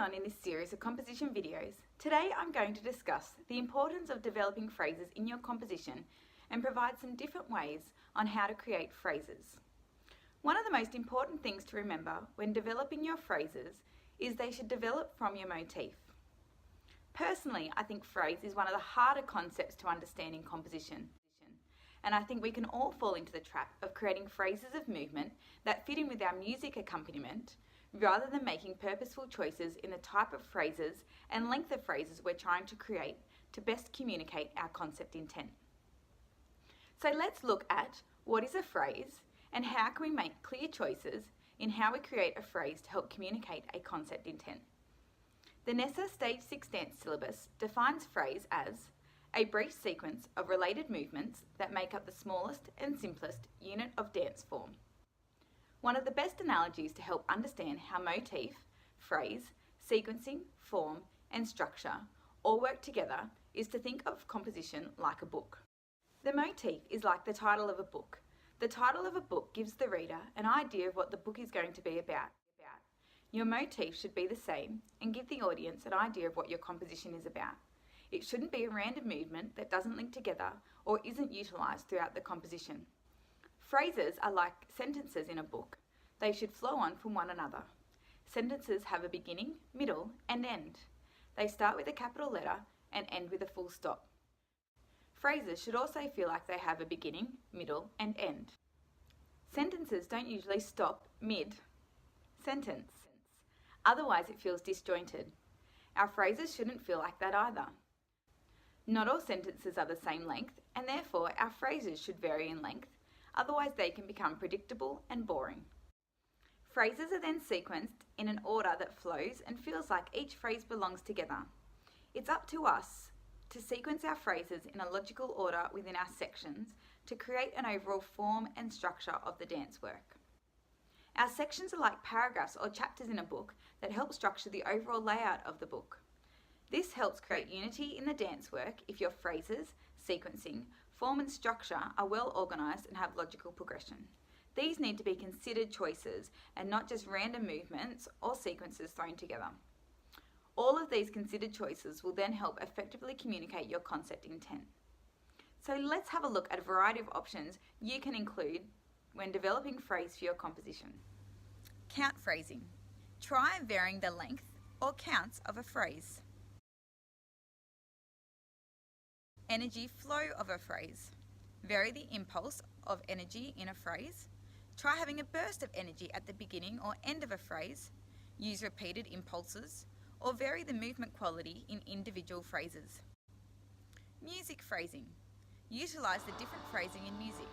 on in this series of composition videos, today I'm going to discuss the importance of developing phrases in your composition and provide some different ways on how to create phrases. One of the most important things to remember when developing your phrases is they should develop from your motif. Personally, I think phrase is one of the harder concepts to understand in composition, and I think we can all fall into the trap of creating phrases of movement that fit in with our music accompaniment rather than making purposeful choices in the type of phrases and length of phrases we're trying to create to best communicate our concept intent. So let's look at what is a phrase and how can we make clear choices in how we create a phrase to help communicate a concept intent. The NESA Stage 6 dance syllabus defines phrase as a brief sequence of related movements that make up the smallest and simplest unit of dance form. One of the best analogies to help understand how motif, phrase, sequencing, form, and structure all work together is to think of composition like a book. The motif is like the title of a book. The title of a book gives the reader an idea of what the book is going to be about. Your motif should be the same and give the audience an idea of what your composition is about. It shouldn't be a random movement that doesn't link together or isn't utilised throughout the composition. Phrases are like sentences in a book. They should flow on from one another. Sentences have a beginning, middle, and end. They start with a capital letter and end with a full stop. Phrases should also feel like they have a beginning, middle, and end. Sentences don't usually stop mid-sentence. Otherwise it feels disjointed. Our phrases shouldn't feel like that either. Not all sentences are the same length, and therefore our phrases should vary in length, otherwise they can become predictable and boring. Phrases are then sequenced in an order that flows and feels like each phrase belongs together. It's up to us to sequence our phrases in a logical order within our sections to create an overall form and structure of the dance work. Our sections are like paragraphs or chapters in a book that help structure the overall layout of the book. This helps create unity in the dance work if your phrases, sequencing, form and structure are well organised and have logical progression. These need to be considered choices and not just random movements or sequences thrown together. All of these considered choices will then help effectively communicate your concept intent. So let's have a look at a variety of options you can include when developing phrase for your composition. Count phrasing. Try varying the length or counts of a phrase. Energy flow of a phrase. Vary the impulse of energy in a phrase. Try having a burst of energy at the beginning or end of a phrase. Use repeated impulses, or vary the movement quality in individual phrases. Music phrasing. Utilize the different phrasing in music.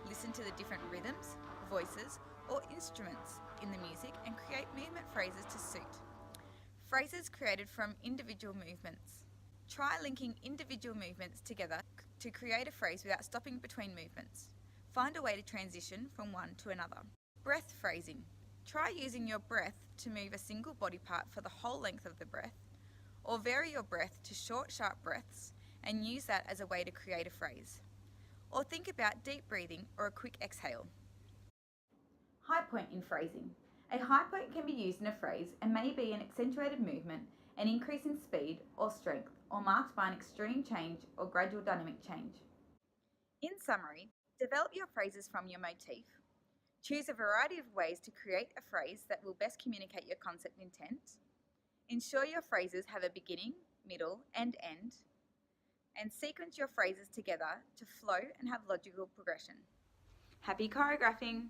Listen to the different rhythms, voices, or instruments in the music and create movement phrases to suit. Phrases created from individual movements. Try linking individual movements together to create a phrase without stopping between movements. Find a way to transition from one to another. Breath phrasing. Try using your breath to move a single body part for the whole length of the breath, or vary your breath to short, sharp breaths and use that as a way to create a phrase. Or think about deep breathing or a quick exhale. High point in phrasing. A high point can be used in a phrase and may be an accentuated movement, an increase in speed or strength, or marked by an extreme change or gradual dynamic change. In summary, develop your phrases from your motif. Choose a variety of ways to create a phrase that will best communicate your concept intent. Ensure your phrases have a beginning, middle, and end. And sequence your phrases together to flow and have logical progression. Happy choreographing!